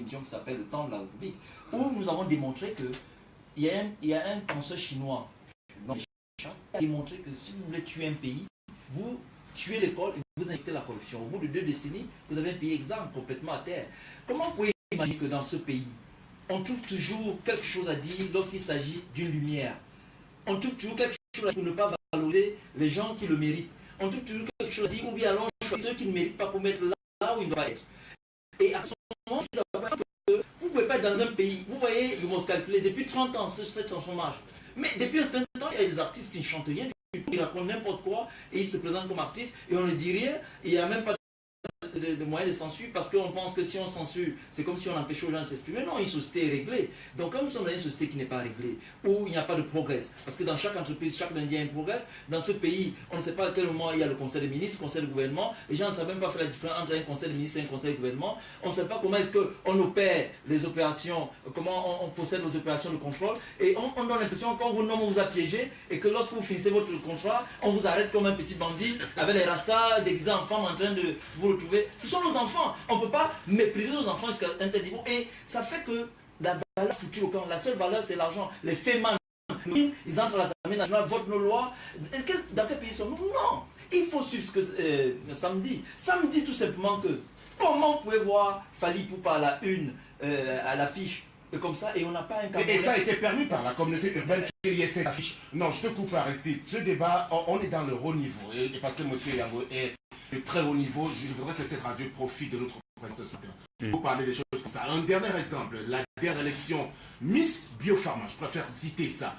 émission qui s'appelle Le Temps de la République, où nous avons démontré que il y a un penseur chinois qui a démontré que si vous voulez tuer un pays, vous tuez l'école et vous injectez la corruption. Au bout de 2 décennies, vous avez un pays exsangue, complètement à terre. Comment vous pouvez imaginer que dans ce pays, on trouve toujours quelque chose à dire lorsqu'il s'agit d'une lumière? On trouve toujours quelque chose à dire pour ne pas valoriser les gens qui le méritent. On trouve toujours quelque chose à dire, ou bien alors ceux qui ne méritent pas pour mettre là où ils doivent être. Et à ce moment, je dois dire que vous ne pouvez pas être dans un pays, vous voyez le mot calculé, depuis 30 ans, cette chanson marche. Mais depuis un certain temps, il y a des artistes qui ne chantent rien, ils racontent n'importe quoi, et ils se présentent comme artistes, et on ne dit rien, et il n'y a même pas de moyens de censure, parce qu'on pense que si on censure, c'est comme si on empêchait aux gens de s'exprimer. Non, une société est réglée. Donc comme nous sommes dans une société qui n'est pas réglée, où il n'y a pas de progrès, parce que dans chaque entreprise, chaque lundi il y a un progrès, dans ce pays, on ne sait pas à quel moment il y a le conseil des ministres, le conseil du gouvernement, les gens ne savent même pas faire la différence entre un conseil des ministres et un conseil du gouvernement, on ne sait pas comment est-ce qu'on opère les opérations, comment on procède aux opérations de contrôle, et on donne l'impression qu'on vous nomme, on vous a piégé, et que lorsque vous finissez votre contrat, on vous arrête comme un petit bandit, avec les rastas déguisés en femme en train de vous retrouver. Ce sont nos enfants. On ne peut pas mépriser nos enfants jusqu'à un tel niveau. Et ça fait que la valeur future au camp, la seule valeur, c'est l'argent. Les faits mal, ils entrent à l'Assemblée nationale, votent nos lois. Dans quel pays sommes-nous? Non. Il faut suivre ce que samedi. Samedi, tout simplement que comment vous pouvez voir Fally Ipupa à la une, à l'affiche, comme ça, et on n'a pas un Camerounais. Et ça a été permis par la communauté urbaine qu'il y ait cette affiche. Non, je te coupe Aristide. Ce débat, on est dans le haut niveau. Et parce que M. Yango est de très haut niveau, je voudrais que cette radio profite de notre presse ce matin. Vous parlez des choses comme ça. Un dernier exemple, la dernière élection Miss Biopharma, je préfère citer ça.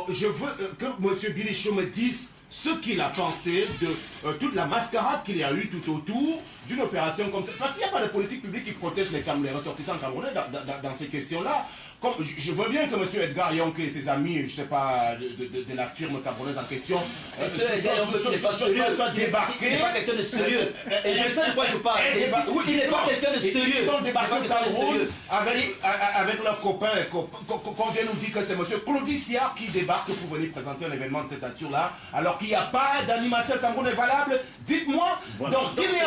Je veux que M. Bilichou me dise ce qu'il a pensé de toute la mascarade qu'il y a eu tout autour d'une opération comme ça. Parce qu'il n'y a pas de politique publique qui protège les ressortissants camerounais dans ces questions-là. Comme, je veux bien que M. Edgar Yonke et ses amis, je ne sais pas, de la firme camerounaise en question, soient débarqués. Il n'est pas quelqu'un de sérieux. Et je sais de quoi je parle. Il n'est pas quelqu'un de sérieux. Ils sont débarqués au Cameroun avec leurs copains. Qu'on vient nous dire que c'est M. Claudie Siard qui débarque pour venir présenter un événement de cette nature-là, alors qu'il n'y a pas d'animateur camerounais valable. Dites-moi, voilà. Donc s'il n'y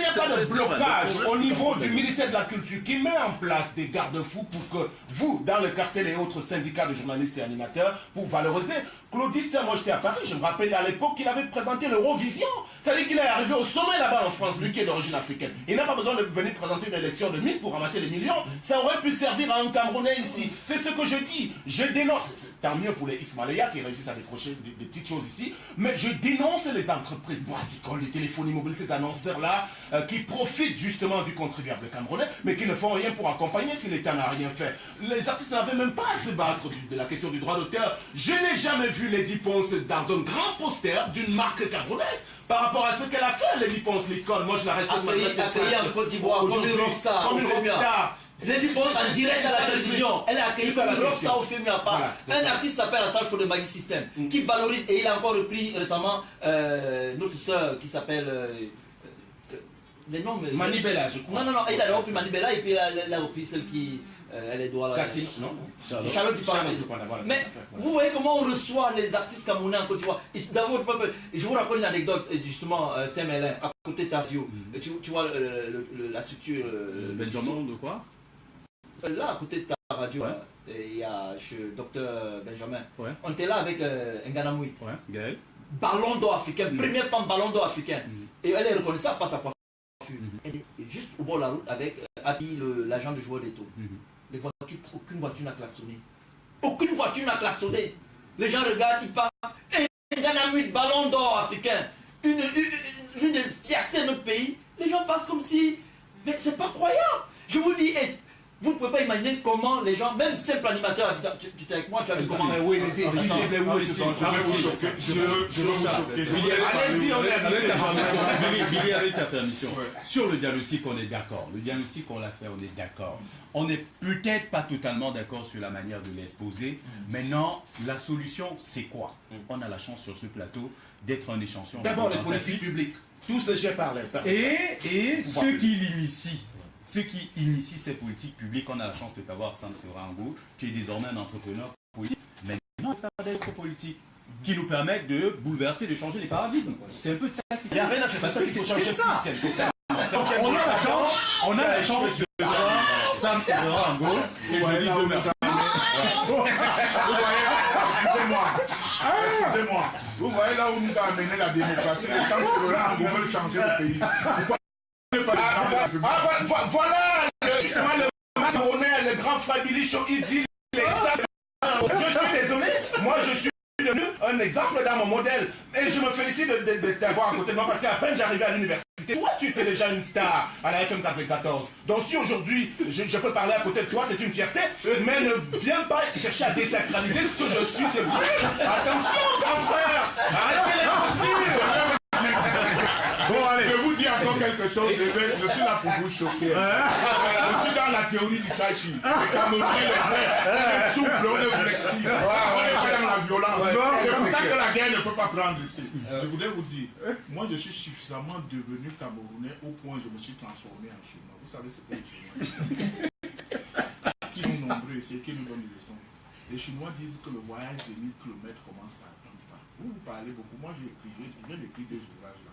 a pas de blocage au niveau du ministère de la Culture qui met en place des garde-fous pour que vous, dans le cartel et autres syndicats de journalistes et animateurs, pour valoriser. Claudie, moi j'étais à Paris, je me rappelle à l'époque qu'il avait présenté l'Eurovision. C'est-à-dire qu'il est arrivé au sommet là-bas en France, lui qui est d'origine africaine. Il n'a pas besoin de venir présenter une élection de Miss pour ramasser des millions. Ça aurait pu servir à un Camerounais ici. C'est ce que je dis. Je dénonce. Tant mieux pour les Ismaïla qui réussissent à décrocher des petites choses ici. Mais je dénonce les entreprises brassicoles, les téléphones mobiles, ces annonceurs-là qui profitent justement du contribuable camerounais, mais qui ne font rien pour accompagner si l'État n'a rien fait. Les artistes n'avaient même pas à se battre de la question du droit d'auteur. Je n'ai jamais vu Lady Ponce dans un grand poster d'une marque camerounaise par rapport à ce qu'elle a fait, Lady Ponce, l'icône. Moi, je la respecte. Accueillie en Côte d'Ivoire comme une rockstar. Comme une rockstar. Lady Ponce en direct à la télévision. Elle a accueilli comme une rockstar au film à part. Un artiste s'appelle Assal de Maggie System, qui valorise, et il a encore repris récemment notre soeur qui s'appelle... les noms... Manibella, je crois. Non, il a repris Manibella et puis elle a repris celle qui... elle est droit là. Cathy, non? Charlotte Dupont. Mais vous voyez comment on reçoit les artistes camerounais en Côte d'Ivoire. Dans peuple, je vous raconte une anecdote, justement, Saint-Mélin, à côté de Tardio. Tu vois la structure. Benjamin de quoi? Là, à côté de ta radio, il y a docteur Benjamin. Ouais. On était là avec Nganamoui. Ouais, Gaël. Ballon d'or africain, première femme ballon d'or africain. Et elle est reconnaissable par sa coiffure. Elle est juste au bord de la route avec Abi, l'agent de joueur d'Eto. Les voitures, aucune voiture n'a klaxonné. Aucune voiture n'a klaxonné. Les gens regardent, ils passent. Et Nganamoui, ballon d'or africain. Une fierté de notre pays. Les gens passent comme si... Mais c'est pas croyable. Je vous dis, vous ne pouvez pas imaginer comment les gens, même simple animateur, tu étais avec moi, tu as vu comment... Oui, il était où? Allez-y, on est habitué. Billy, avec ta permission. Sur le diagnostic, on est d'accord. Le diagnostic, on l'a fait, on est d'accord. On n'est peut-être pas totalement d'accord sur la manière de l'exposer. Maintenant, la solution, c'est quoi? On a la chance sur ce plateau d'être un échantillon. D'abord, les politiques publiques. Tout ce que j'ai parlé. Et ceux qui l'initient. Ceux qui initient ces politiques publiques, on a la chance de t'avoir, Sam Serango. Tu es désormais un entrepreneur politique. Maintenant, on va faire d'autres politiques qui nous permettent de bouleverser, de changer les paradigmes. C'est un peu de ça qui se passe. Il n'y a rien à faire, c'est ça qu'il faut changer. C'est ça. On a la chance de voir Sam Sévérin Ango, et je dis Dieu merci. Excusez-moi. Vous voyez là où nous a amené la démocratie. Les Sam Sévérin Ango veulent changer le pays. Voilà justement le Camerounais, le grand frère Bilicho, il dit je suis désolé, moi je suis devenu un exemple dans mon modèle. Et je me félicite de t'avoir à côté de moi parce qu'à peine j'arrivais à l'université, toi tu étais déjà une star à la FM 94. Donc si aujourd'hui je peux parler à côté de toi, c'est une fierté, mais ne viens pas chercher à désacraliser ce que je suis devenu. Attention grand frère, arrêtez les postures. Bon, allez, je vous dis encore quelque chose, je suis là pour vous choquer. Je suis dans la théorie du Tai Chi. Les Camerounais, les frères, on est souple, on est flexible, on est pas dans la violence. C'est pour ça que la guerre ne peut pas prendre ici. Je voudrais vous dire, moi je suis suffisamment devenu Camerounais au point où je me suis transformé en Chinois. Vous savez ce que les Chinois disent? Qui sont nombreux ici, qui nous donnent des leçons. Les Chinois disent que le voyage de 1000 km commence par un pas. Vous parlez beaucoup, moi j'ai viens d'écrire 2 ouvrages là.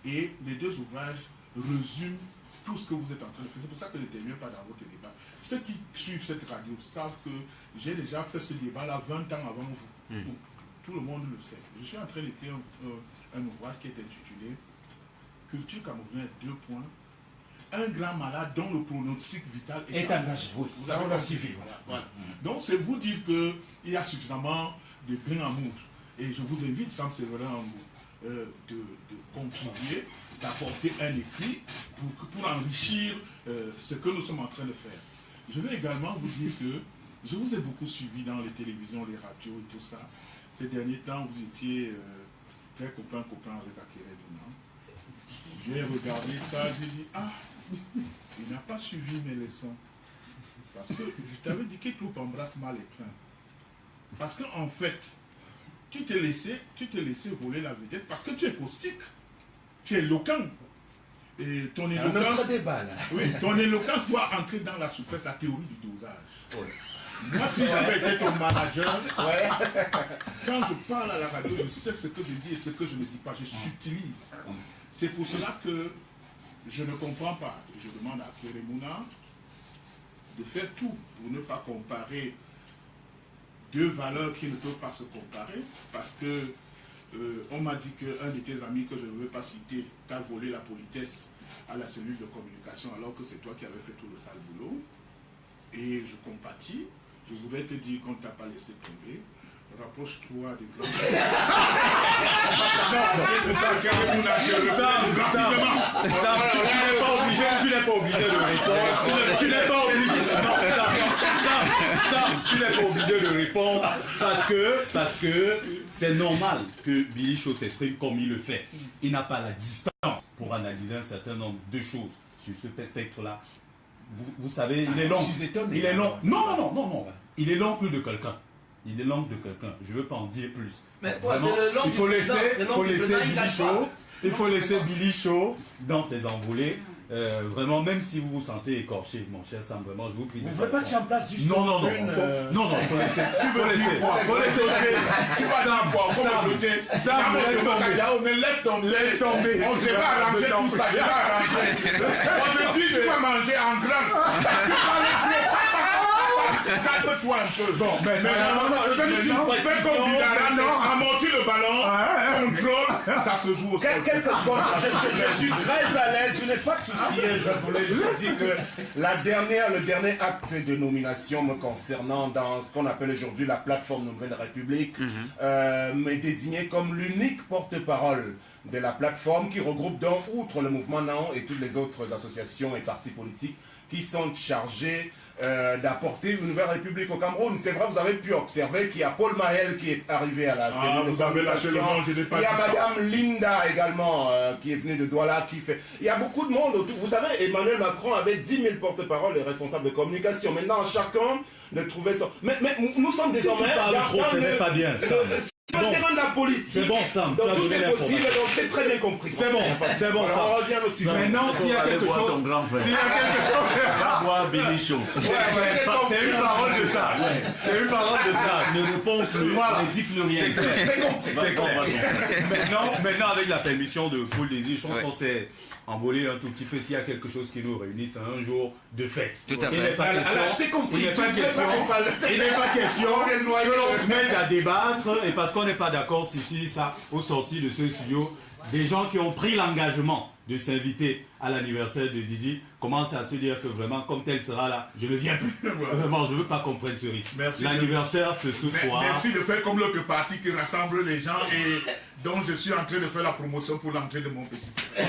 Et les 2 ouvrages résument tout ce que vous êtes en train de faire. C'est pour ça que je ne termine pas dans votre débat. Ceux qui suivent cette radio savent que j'ai déjà fait ce débat-là 20 ans avant vous. Tout le monde le sait. Je suis en train d'écrire un ouvrage qui est intitulé Culture camerounaise 2 points. Un grand malade dont le pronostic vital est engagé. Oui, ça on l'a suivi. Voilà. Donc c'est vous dire qu'il y a suffisamment de grains à moudre. Et je vous invite, Sam Sévérin Ango, de contribuer, d'apporter un écrit pour enrichir ce que nous sommes en train de faire. Je vais également vous dire que je vous ai beaucoup suivi dans les télévisions, les radios et tout ça. Ces derniers temps, vous étiez très copain avec Akere Luna. J'ai regardé ça, j'ai dit, ah, il n'a pas suivi mes leçons. Parce que je t'avais dit que tout embrasse mal les trains. Parce qu'en fait, tu t'es laissé voler la vedette parce que tu es caustique, tu es éloquent. Et ton éloquence, débat, là. Oui, ton éloquence doit entrer dans la souplesse, la théorie du dosage. Ouais. Moi, si j'avais été ton manager, quand je parle à la radio, je sais ce que je dis et ce que je ne dis pas, je subtilise. C'est pour cela que je ne comprends pas. Je demande à Akere Mouna de faire tout pour ne pas comparer 2 valeurs qui ne peuvent pas se comparer, parce que on m'a dit qu'un de tes amis que je ne veux pas citer t'a volé la politesse à la cellule de communication alors que c'est toi qui avais fait tout le sale boulot. Et je compatis. Je voudrais te dire qu'on ne t'a pas laissé tomber. Rapproche-toi des grands. Sam, tu n'es pas obligé de répondre. Tu n'es pas obligé. Sam, tu n'es pas obligé de répondre parce que c'est normal que Bilicho s'exprime comme il le fait. Il n'a pas la distance pour analyser un certain nombre de choses sur ce spectre-là. Vous savez, il est long. Il est long. Non. Il est l'oncle de quelqu'un. Il est l'oncle de quelqu'un. Je ne veux pas en dire plus. Mais vraiment, il faut laisser Bilicho dans ses envolées. Vraiment, même si vous vous sentez écorché, mon cher Sam, vraiment, je vous prie. Vous ne voulez pas que tu en places juste non, il faut laisser. Tu veux laisser. Tu vas Sam, laisse tomber. On ne va arranger tout ça. On se dit, tu vas manger en grain. Calme-toi un peu. Bon, fais comme Bidara, amortis le ballon, contrôle, ça se joue au sol. Quelques secondes, je suis très à l'aise, je n'ai pas de souci. Je voulais juste dire que le dernier acte de nomination me concernant dans ce qu'on appelle aujourd'hui la plateforme Nouvelle République m'est désigné comme l'unique porte-parole de la plateforme qui regroupe donc, outre le mouvement NAO et toutes les autres associations et partis politiques qui sont chargés d'apporter une nouvelle république au Cameroun. C'est vrai, vous avez pu observer qu'il y a Paul Mahel qui est arrivé à la cellule vous avez lâché le nom, je n'ai pas. Il y a Madame Linda également qui est venue de Douala qui fait. Il y a beaucoup de monde autour. Vous savez, Emmanuel Macron avait 10 000 porte-paroles et responsables de communication. Maintenant, chacun de trouver ça. Mais nous sommes désormais pas bien. C'est le terrain de la politique. C'est bon, Sam. Donc tout est possible, donc c'est très bien compris. C'est bon, Sam. On revient au suivant. Maintenant, s'il y a quelque chose, Bonsoir, Bénichon. C'est une parole de ça. C'est une parole de ça. Ne répond plus, ne dit plus rien. C'est clair. Maintenant, avec la permission de Paul Désir, je pense qu'on s'est envolé un tout petit peu s'il y a quelque chose qui nous réunit, c'est un jour de fête. Tout à fait. Il n'est pas question que l'on se mette à débattre et parce qu'on n'est pas d'accord si ça, au sorti de ce studio, des gens qui ont pris l'engagement de s'inviter à l'anniversaire de Dizzy commencent à se dire que vraiment, comme tel sera là, je ne viens plus. Vraiment, je ne veux pas qu'on prenne ce risque. L'anniversaire, c'est ce soir. Merci de faire comme l'autre parti qui rassemble les gens et dont je suis en train de faire la promotion pour l'entrée de mon petit frère.